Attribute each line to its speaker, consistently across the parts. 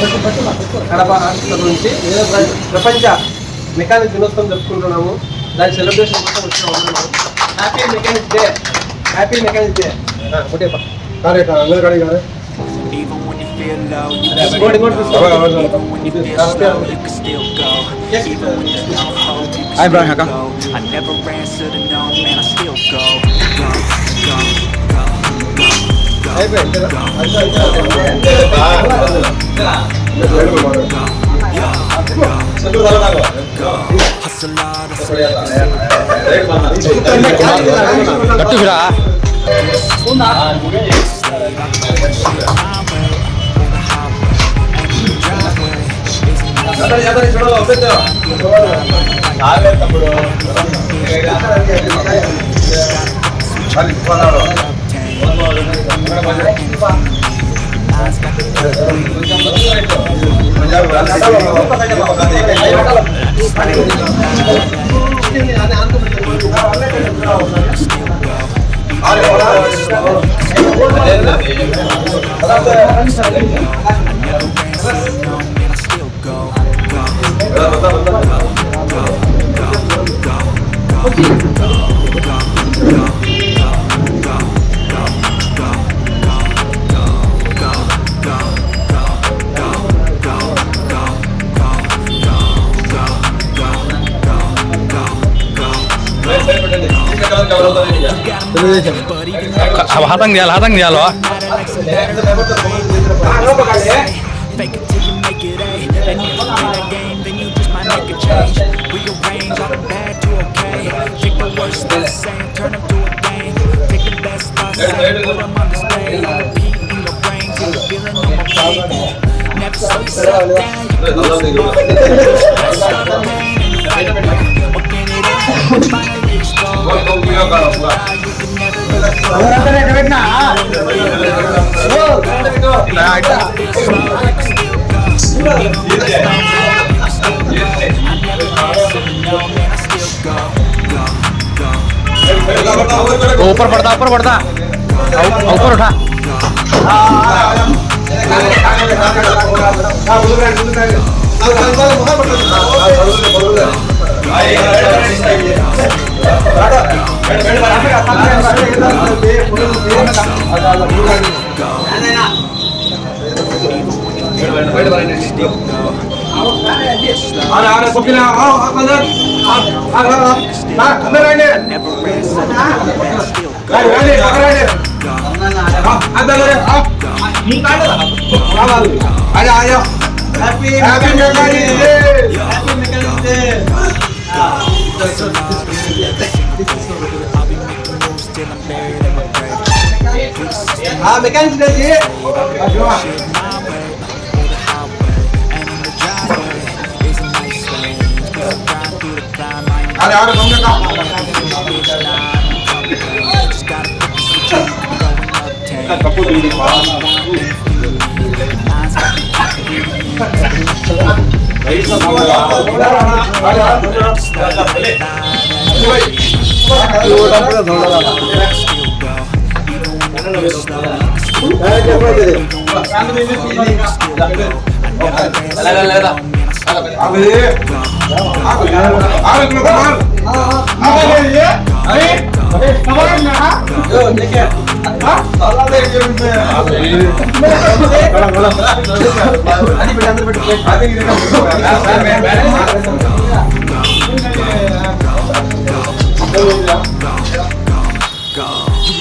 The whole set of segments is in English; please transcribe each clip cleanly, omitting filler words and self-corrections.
Speaker 1: కడప రాష్ట్రం నుంచి ప్రపంచ మెకానిక్ దినోత్సవం జరుపుకుంటున్నాము. దాని సెలబ్రేషన్ కోసం వచ్చినాము. Happy mechanic day. Happy mechanic day. ఒకటే అందరు కడి కాదు.
Speaker 2: Hi bro, Haka.
Speaker 3: I never answer to no, man, I still go.
Speaker 2: Hatang dia loh.
Speaker 3: Fake it till you make it A. And if you play that game, then you just might make a change. Rearrange all the bad to okay. Take the worst thoughts saying, turn them to a game. Take the best thoughts saying, put them on display. On repeat in your brain till you're feeling on my feet. Never slow yourself down, you can lose them all. Start a lane and you fight it up. Open it up, finally it's strong. You can never
Speaker 2: ऊपर पड़ता ऊपर उठा
Speaker 1: mechanic day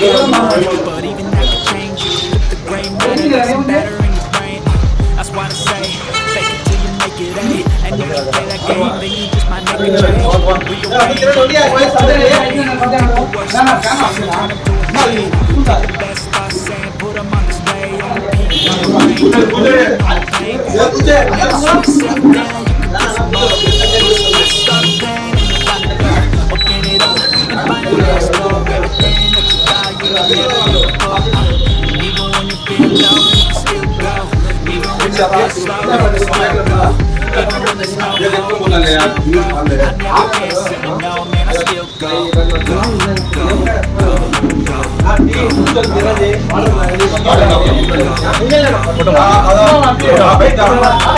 Speaker 3: but even that could change you. With the gray matter that's better in your brain. That's why I say, fake it till you make it A. And if you play that game, then you just might make a change. Rearrange all the best thoughts saying, put them on display. On repeat, on the brain. Never slow yourself down, you can lose them all. Start playing in your body. Open it up and finally explore everything that you got. You don't never give up. Even when you feel low, you can still go. Even when you feel slow, you can still go. Even when there's no hope, I never answer to no, man, I still go. Go, go, go, go.
Speaker 1: हाँ